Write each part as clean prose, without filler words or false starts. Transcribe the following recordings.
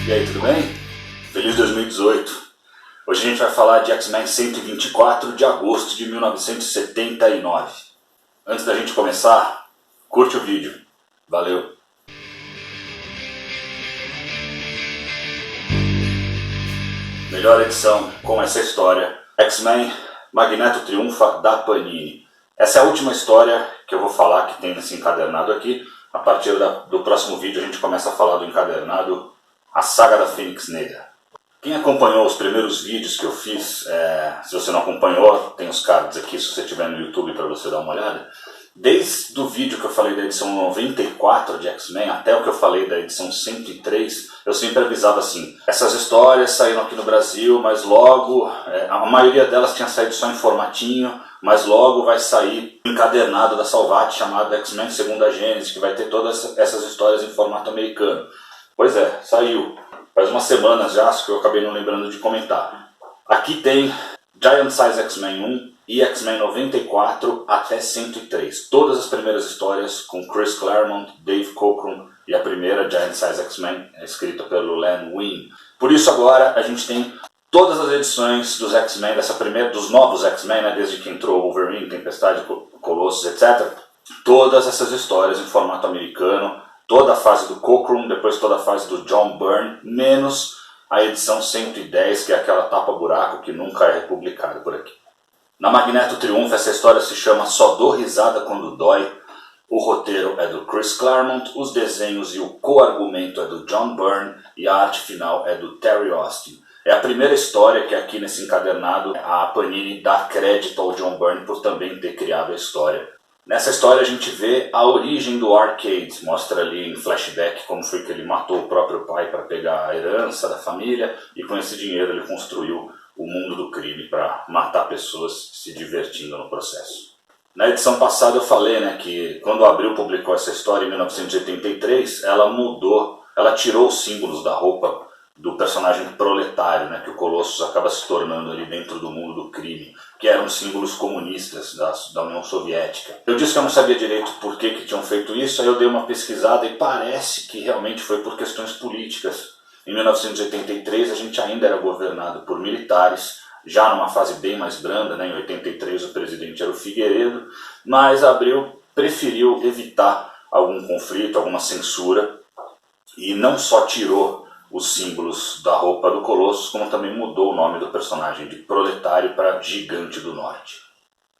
E aí, tudo bem? Feliz 2018! Hoje a gente vai falar de X-Men 124 de agosto de 1979. Antes da gente começar, curte o vídeo. Valeu! Melhor edição com essa história: X-Men Magneto triunfa da Panini. Essa é a última história que eu vou falar que tem nesse encadernado aqui. A partir do próximo vídeo a gente começa a falar do encadernado A Saga da Fênix Negra. Quem acompanhou os primeiros vídeos que eu fiz, se você não acompanhou, tem os cards aqui se você estiver no YouTube para você dar uma olhada. Desde o vídeo que eu falei da edição 94 de X-Men até o que eu falei da edição 103, eu sempre avisava assim: essas histórias saíram aqui no Brasil, mas logo, a maioria delas tinha saído só em formatinho, mas logo vai sair um encadernado da Salvat chamado X-Men Segunda Gênese, que vai ter todas essas histórias em formato americano. Pois é, saiu. Faz umas semanas já, que eu acabei não lembrando de comentar. Aqui tem Giant Size X-Men 1 e X-Men 94 até 103. Todas as primeiras histórias com Chris Claremont, Dave Cockrum e a primeira Giant Size X-Men escrita pelo Len Wein. Por isso agora a gente tem todas as edições dos X-Men, dos novos X-Men, né, desde que entrou Wolverine, Tempestade, Colossus, etc. Todas essas histórias em formato americano, toda a fase do Cockrum, depois toda a fase do John Byrne, menos a edição 110, que é aquela tapa-buraco que nunca é republicada por aqui. Na Magneto Triunfa, essa história se chama Só Dou Risada Quando Dói. O roteiro é do Chris Claremont, os desenhos e o co-argumento é do John Byrne e a arte final é do Terry Austin. É a primeira história que aqui nesse encadernado a Panini dá crédito ao John Byrne por também ter criado a história. Nessa história a gente vê a origem do Arcade, mostra ali em flashback como foi que ele matou o próprio pai para pegar a herança da família e com esse dinheiro ele construiu o mundo do crime para matar pessoas se divertindo no processo. Na edição passada eu falei, né, que quando a Abril publicou essa história em 1983, ela tirou os símbolos da roupa do personagem proletário, né, que o Colossus acaba se tornando ali dentro do mundo do crime, que eram símbolos comunistas da União Soviética. Eu disse que eu não sabia direito por que tinham feito isso, aí eu dei uma pesquisada e parece que realmente foi por questões políticas. Em 1983 a gente ainda era governado por militares, já numa fase bem mais branda, né? Em 83 o presidente era o Figueiredo, mas Abril preferiu evitar algum conflito, alguma censura, e não só tirou os símbolos da roupa do Colossus, como também mudou o nome do personagem de Proletário para Gigante do Norte.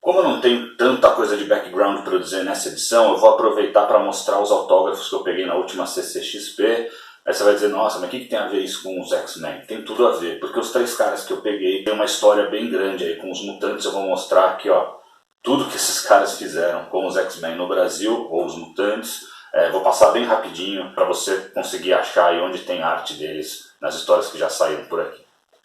Como eu não tenho tanta coisa de background para eu dizer nessa edição, eu vou aproveitar para mostrar os autógrafos que eu peguei na última CCXP. Aí você vai dizer: nossa, mas o que tem a ver isso com os X-Men? Tem tudo a ver, porque os três caras que eu peguei tem uma história bem grande aí com os mutantes. Eu vou mostrar aqui, ó, tudo que esses caras fizeram com os X-Men no Brasil, ou os mutantes. Vou passar bem rapidinho para você conseguir achar aí onde tem arte deles nas histórias que já saíram por aqui.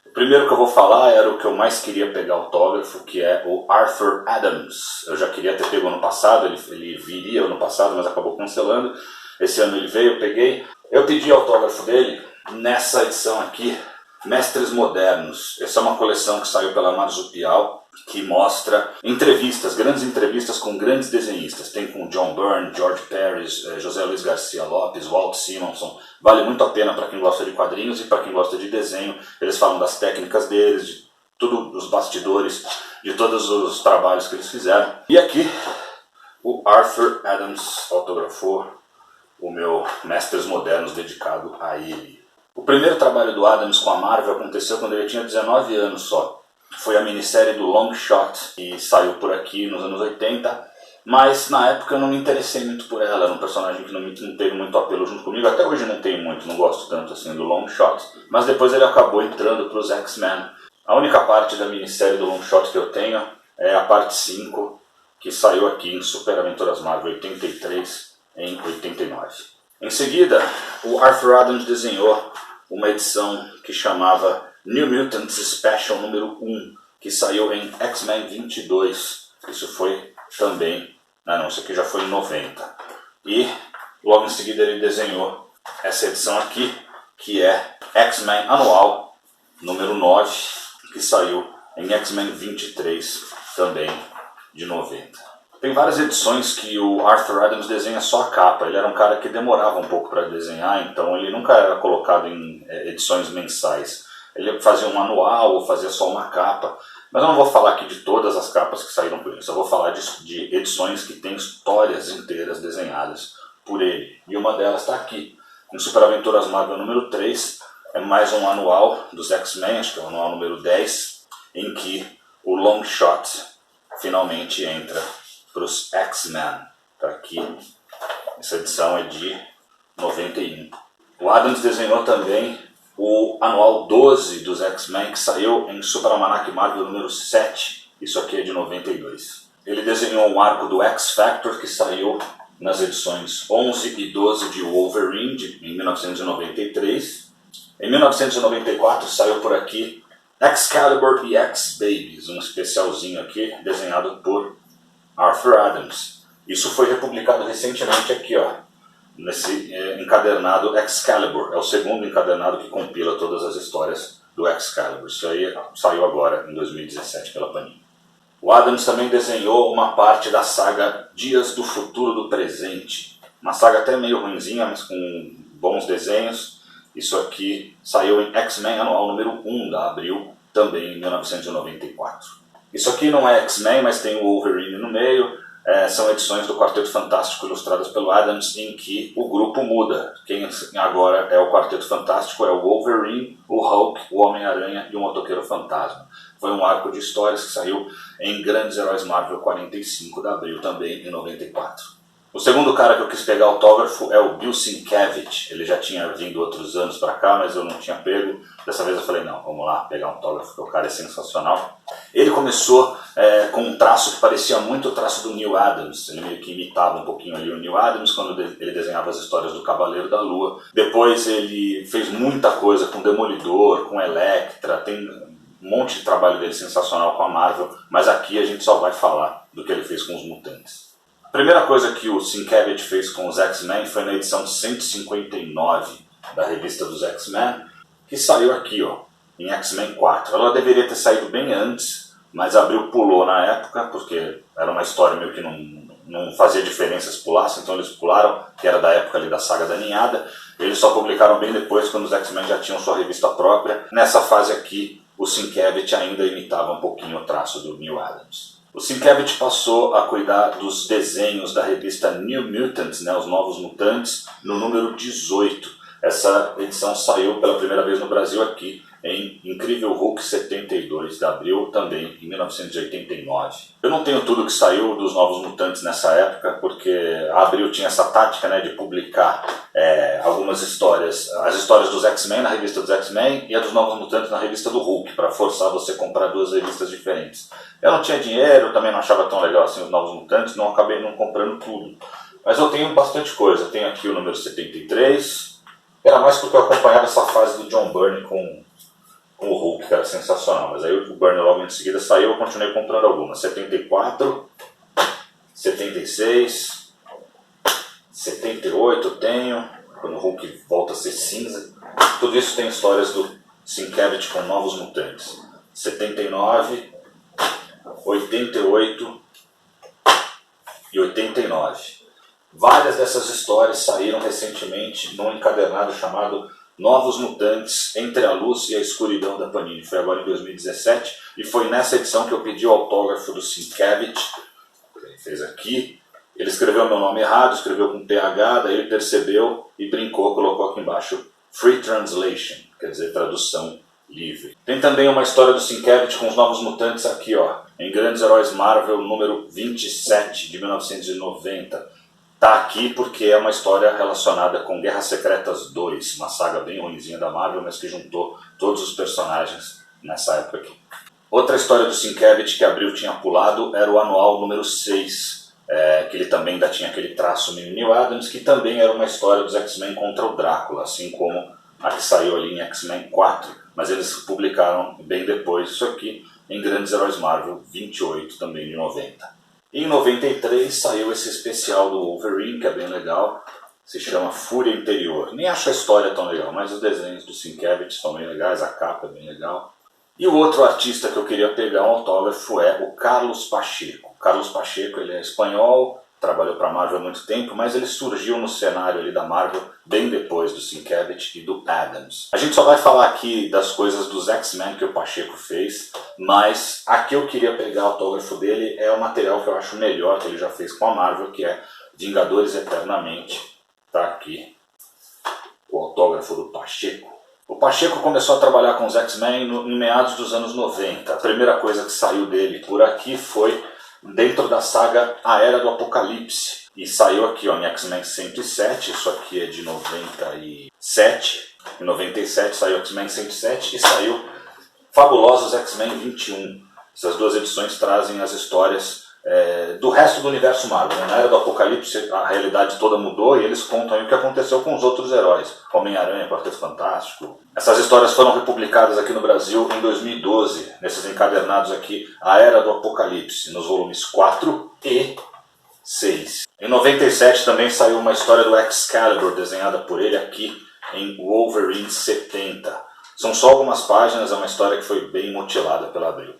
O primeiro que eu vou falar era o que eu mais queria pegar autógrafo, que é o Arthur Adams. Eu já queria ter pego ano passado, ele viria ano passado, mas acabou cancelando. Esse ano ele veio, eu peguei. Eu pedi autógrafo dele nessa edição aqui, Mestres Modernos. Essa é uma coleção que saiu pela Marsupial, que mostra entrevistas, grandes entrevistas com grandes desenhistas. Tem com John Byrne, George Pérez, José Luiz Garcia Lopes, Walt Simonson. Vale muito a pena para quem gosta de quadrinhos e para quem gosta de desenho. Eles falam das técnicas deles, de tudo, dos bastidores, de todos os trabalhos que eles fizeram. E aqui o Arthur Adams autografou o meu Mestres Modernos dedicado a ele. O primeiro trabalho do Adams com a Marvel aconteceu quando ele tinha 19 anos só. Foi a minissérie do Long Shot, que saiu por aqui nos anos 80, mas na época eu não me interessei muito por ela. Era um personagem que não teve muito apelo junto comigo. Até hoje não tenho muito, não gosto tanto assim do Long Shot. Mas depois ele acabou entrando para os X-Men. A única parte da minissérie do Long Shot que eu tenho é a parte 5, que saiu aqui em Super Aventuras Marvel 83, em 89. Em seguida, o Arthur Adams desenhou uma edição que chamava New Mutants Special número 1, que saiu em X-Men 22. Isso foi também... não, isso aqui já foi em 90. E logo em seguida ele desenhou essa edição aqui, que é X-Men Anual número 9, que saiu em X-Men 23, também de 90. Tem várias edições que o Arthur Adams desenha só a capa. Ele era um cara que demorava um pouco para desenhar, então ele nunca era colocado em edições mensais. Ele fazia um anual ou fazia só uma capa. Mas eu não vou falar aqui de todas as capas que saíram por ele, só vou falar de edições que têm histórias inteiras desenhadas por ele. E uma delas está aqui, em Super Aventuras Marvel número 3, é mais um anual dos X-Men, acho que é o anual número 10, em que o Longshot finalmente entra para os X-Men. Está aqui, essa edição é de 91. O Adams desenhou também o anual 12 dos X-Men, que saiu em Super Almanac Marvel número 7, isso aqui é de 92. Ele desenhou um arco do X-Factor, que saiu nas edições 11 e 12 de Wolverine, em 1993. Em 1994 saiu por aqui Excalibur e X-Babies, um especialzinho aqui, desenhado por Arthur Adams. Isso foi republicado recentemente aqui, ó, nesse encadernado Excalibur. É o segundo encadernado que compila todas as histórias do Excalibur. Isso aí saiu agora, em 2017, pela Panini. O Adams também desenhou uma parte da saga Dias do Futuro do Presente. Uma saga até meio ruinzinha, mas com bons desenhos. Isso aqui saiu em X-Men Anual número 1 da Abril, também em 1994. Isso aqui não é X-Men, mas tem o Wolverine no meio. São edições do Quarteto Fantástico ilustradas pelo Adams, em que o grupo muda. Quem agora é o Quarteto Fantástico é o Wolverine, o Hulk, o Homem-Aranha e o Motoqueiro Fantasma. Foi um arco de histórias que saiu em Grandes Heróis Marvel 45 de abril, também em 94. O segundo cara que eu quis pegar autógrafo é o Bill Sienkiewicz. Ele já tinha vindo outros anos para cá, mas eu não tinha pego. Dessa vez eu falei, não, vamos lá pegar um autógrafo, porque o cara é sensacional. Ele começou com um traço que parecia muito o traço do Neal Adams. Ele meio que imitava um pouquinho ali o Neal Adams quando ele desenhava as histórias do Cavaleiro da Lua. Depois ele fez muita coisa com Demolidor, com Elektra, tem um monte de trabalho dele sensacional com a Marvel, mas aqui a gente só vai falar do que ele fez com os Mutantes. A primeira coisa que o Sienkiewicz fez com os X-Men foi na edição 159 da revista dos X-Men, que saiu aqui, ó, em X-Men 4. Ela deveria ter saído bem antes, mas Abril pulou na época, porque era uma história meio que não fazia diferença se pulasse, então eles pularam, que era da época ali da saga da Ninhada. Eles só publicaram bem depois, quando os X-Men já tinham sua revista própria. Nessa fase aqui, o Sienkiewicz ainda imitava um pouquinho o traço do Neal Adams. O Sienkiewicz passou a cuidar dos desenhos da revista New Mutants, né, os Novos Mutantes, no número 18. Essa edição saiu pela primeira vez no Brasil aqui, em Incrível Hulk 72 de abril, também em 1989. Eu não tenho tudo que saiu dos Novos Mutantes nessa época, porque a Abril tinha essa tática, né, de publicar algumas histórias, as histórias dos X-Men na revista dos X-Men e a dos Novos Mutantes na revista do Hulk, para forçar você a comprar duas revistas diferentes. Eu não tinha dinheiro, também não achava tão legal assim os Novos Mutantes, não acabei não comprando tudo. Mas eu tenho bastante coisa, tenho aqui o número 73, era mais porque eu acompanhava essa fase do John Byrne com o Hulk, que era sensacional, mas aí o Byrne logo em seguida saiu, eu continuei comprando algumas. 74, 76, 78 eu tenho, quando o Hulk volta a ser cinza. Tudo isso tem histórias do Sienkiewicz com Novos Mutantes. 79, 88 e 89. Várias dessas histórias saíram recentemente num encadernado chamado Novos Mutantes, Entre a Luz e a Escuridão da Panini. Foi agora em 2017 e foi nessa edição que eu pedi o autógrafo do Sienkiewicz. Ele fez aqui, ele escreveu meu nome errado, escreveu com PH, daí ele percebeu e brincou, colocou aqui embaixo Free Translation, quer dizer tradução livre. Tem também uma história do Sienkiewicz com os Novos Mutantes aqui, ó, em Grandes Heróis Marvel número 27 de 1990. Tá aqui porque é uma história relacionada com Guerras Secretas 2, uma saga bem ruinzinha da Marvel, mas que juntou todos os personagens nessa época aqui. Outra história do Sienkiewicz que Abril tinha pulado era o anual número 6, que ele também ainda tinha aquele traço meio Neal Adams, que também era uma história dos X-Men contra o Drácula, assim como a que saiu ali em X-Men 4, mas eles publicaram bem depois isso aqui em Grandes Heróis Marvel 28, também de 90. Em 93 saiu esse especial do Wolverine, que é bem legal, se chama Fúria Interior. Nem acho a história tão legal, mas os desenhos do Sienkiewicz são bem legais, a capa é bem legal. E o outro artista que eu queria pegar um autógrafo é o Carlos Pacheco. Carlos Pacheco, ele é espanhol, trabalhou para a Marvel há muito tempo, mas ele surgiu no cenário ali da Marvel bem depois do Sienkiewicz e do Adams. A gente só vai falar aqui das coisas dos X-Men que o Pacheco fez, mas aqui eu queria pegar o autógrafo dele, é o material que eu acho melhor que ele já fez com a Marvel, que é Vingadores Eternamente. Tá aqui o autógrafo do Pacheco. O Pacheco começou a trabalhar com os X-Men em meados dos anos 90. A primeira coisa que saiu dele por aqui foi dentro da saga A Era do Apocalipse. E saiu aqui, ó, em X-Men 107, isso aqui é de 97. Em 97 saiu X-Men 107 e saiu Fabulosos X-Men 21. Essas duas edições trazem as histórias do resto do universo Marvel. Na Era do Apocalipse a realidade toda mudou e eles contam aí o que aconteceu com os outros heróis. Homem-Aranha, Quarteto Fantástico. Essas histórias foram republicadas aqui no Brasil em 2012, nesses encadernados aqui, A Era do Apocalipse, nos volumes 4 e 6. Em 97 também saiu uma história do Excalibur, desenhada por ele aqui em Wolverine 70. São só algumas páginas, é uma história que foi bem mutilada pela Abril.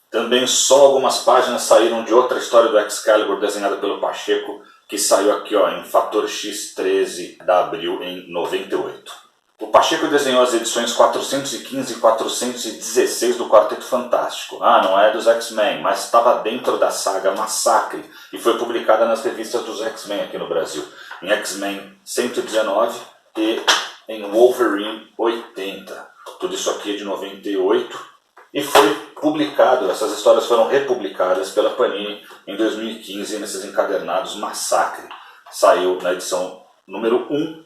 Também só algumas páginas saíram de outra história do Excalibur, desenhada pelo Pacheco, que saiu aqui, ó, em Fator X13 da Abril em 98. O Pacheco desenhou as edições 415 e 416 do Quarteto Fantástico. Não é dos X-Men, mas estava dentro da saga Massacre e foi publicada nas revistas dos X-Men aqui no Brasil, em X-Men 119 e em Wolverine 80. Tudo isso aqui é de 98 e foi publicado, essas histórias foram republicadas pela Panini em 2015 nesses encadernados Massacre. Saiu na edição número 1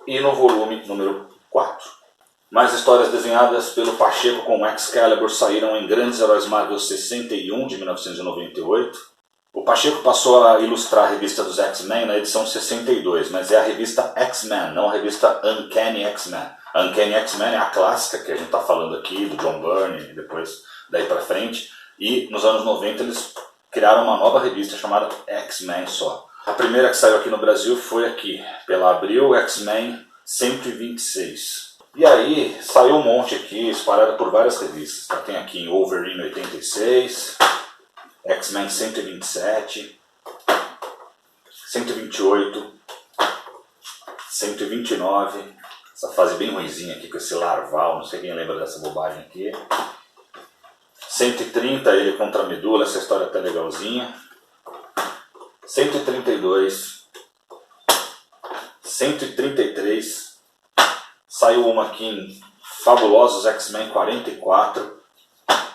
e no volume número 4. Mais histórias desenhadas pelo Pacheco com Excalibur saíram em Grandes Heróis Marvel 61 de 1998. O Pacheco passou a ilustrar a revista dos X-Men na edição 62, mas é a revista X-Men, não a revista Uncanny X-Men. A Uncanny X-Men é a clássica que a gente está falando aqui, do John Byrne, e depois daí para frente. E nos anos 90 eles criaram uma nova revista chamada X-Men só. A primeira que saiu aqui no Brasil foi aqui, pela Abril, X-Men 126. E aí saiu um monte aqui, espalhado por várias revistas. Tá? Tem aqui em Wolverine 86, X-Men 127, 128, 129, essa fase bem ruinzinha aqui com esse larval, não sei quem lembra dessa bobagem aqui. 130, ele contra a medula, essa história até legalzinha. 132, 133, saiu uma aqui em Fabulosos X-Men 44,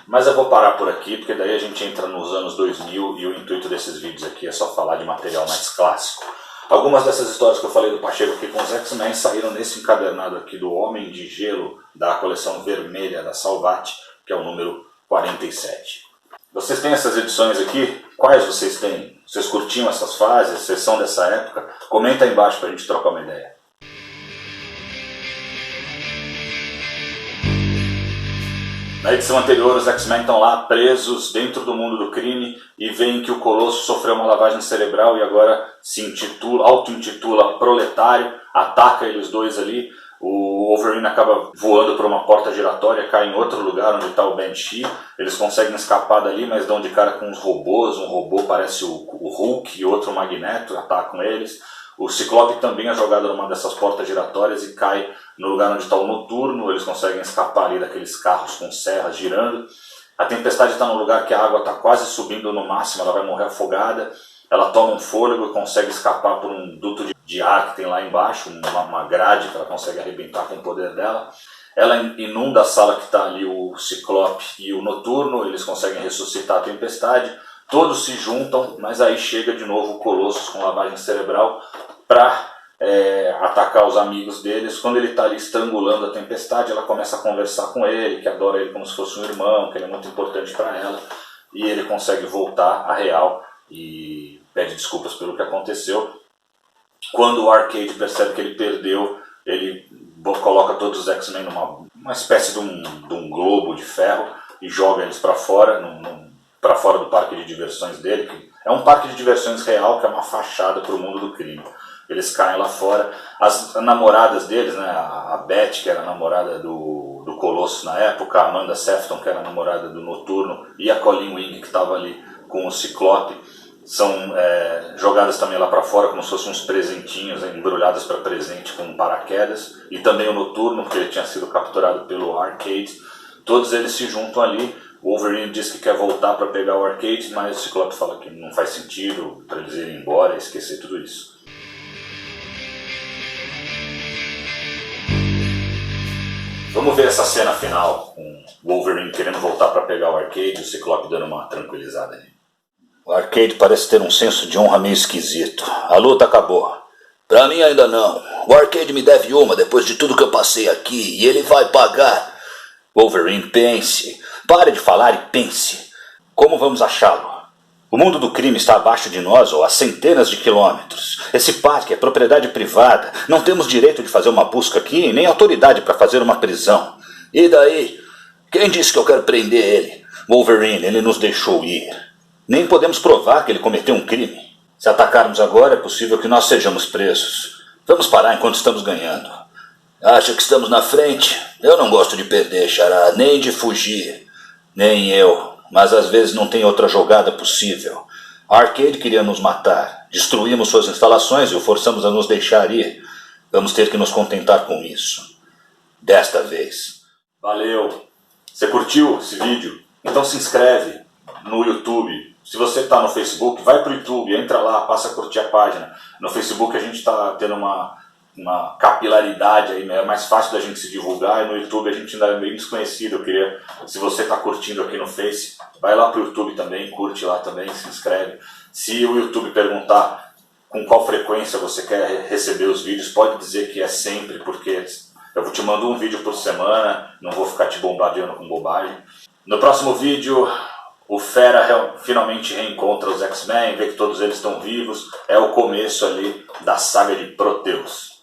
mas eu vou parar por aqui, porque daí a gente entra nos anos 2000 e o intuito desses vídeos aqui é só falar de material mais clássico. Algumas dessas histórias que eu falei do Pacheco aqui com os X-Men saíram nesse encadernado aqui do Homem de Gelo, da coleção vermelha da Salvat, que é o número 47. Vocês têm essas edições aqui? Quais vocês têm? Vocês curtiam essas fases? Vocês são dessa época? Comenta aí embaixo pra gente trocar uma ideia. Na edição anterior, os X-Men estão lá presos dentro do mundo do crime e veem que o Colosso sofreu uma lavagem cerebral e agora se auto-intitula Proletário, ataca eles dois ali. O Wolverine acaba voando por uma porta giratória, cai em outro lugar onde está o Banshee. Eles conseguem escapar dali, mas dão de cara com uns robôs. Um robô parece o Hulk e outro o Magneto, atacam eles. O Ciclope também é jogado numa dessas portas giratórias e cai no lugar onde está o Noturno. Eles conseguem escapar ali daqueles carros com serras girando. A Tempestade está num lugar que a água está quase subindo no máximo, ela vai morrer afogada. Ela toma um fôlego e consegue escapar por um duto de ar que tem lá embaixo, uma grade que ela consegue arrebentar com o poder dela. Ela inunda a sala que está ali o Ciclope e o Noturno, eles conseguem ressuscitar a Tempestade. Todos se juntam, mas aí chega de novo o Colossus com lavagem cerebral para atacar os amigos deles. Quando ele está ali estrangulando a Tempestade, ela começa a conversar com ele, que adora ele como se fosse um irmão, que ele é muito importante para ela. E ele consegue voltar à real e pede desculpas pelo que aconteceu. Quando o Arcade percebe que ele perdeu, ele coloca todos os X-Men numa espécie de um globo de ferro e joga eles para fora, para fora do parque de diversões dele, que é um parque de diversões real, que é uma fachada para o mundo do crime. Eles caem lá fora. As namoradas deles, né, a Beth, que era a namorada do Colosso na época, a Amanda Sefton, que era a namorada do Noturno, e a Colleen Wing, que estava ali com o Ciclope são jogadas também lá para fora, como se fossem uns presentinhos, embrulhadas para presente com paraquedas, e também o Noturno, porque ele tinha sido capturado pelo Arcade. Todos eles se juntam ali. O Wolverine diz que quer voltar para pegar o Arcade, mas o Ciclope fala que não faz sentido para eles irem embora e esquecer tudo isso. Vamos ver essa cena final, com o Wolverine querendo voltar para pegar o Arcade e o Ciclope dando uma tranquilizada ali. O Arcade parece ter um senso de honra meio esquisito. A luta acabou. Pra mim ainda não. O Arcade me deve uma depois de tudo que eu passei aqui, e ele vai pagar. Wolverine, pense. Pare de falar e pense. Como vamos achá-lo? O mundo do crime está abaixo de nós ou a centenas de quilômetros. Esse parque é propriedade privada. Não temos direito de fazer uma busca aqui, nem autoridade para fazer uma prisão. E daí? Quem disse que eu quero prender ele? Wolverine, ele nos deixou ir. Nem podemos provar que ele cometeu um crime. Se atacarmos agora, é possível que nós sejamos presos. Vamos parar enquanto estamos ganhando. Acha que estamos na frente? Eu não gosto de perder, Xará, nem de fugir. Nem eu, mas às vezes não tem outra jogada possível. A Arcade queria nos matar. Destruímos suas instalações e o forçamos a nos deixar ir. Vamos ter que nos contentar com isso. Desta vez. Valeu! Você curtiu esse vídeo? Então se inscreve no YouTube. Se você está no Facebook, vai para o YouTube, entra lá, passa a curtir a página. No Facebook a gente está tendo uma capilaridade aí, é mais fácil da gente se divulgar, e no YouTube a gente ainda é meio desconhecido. Eu queria, se você está curtindo aqui no Face, vai lá para o YouTube também, curte lá também, se inscreve. Se o YouTube perguntar com qual frequência você quer receber os vídeos, pode dizer que é sempre, porque eu te mando um vídeo por semana, não vou ficar te bombardeando com bobagem. No próximo vídeo, o Fera finalmente reencontra os X-Men, vê que todos eles estão vivos. É o começo ali da saga de Proteus.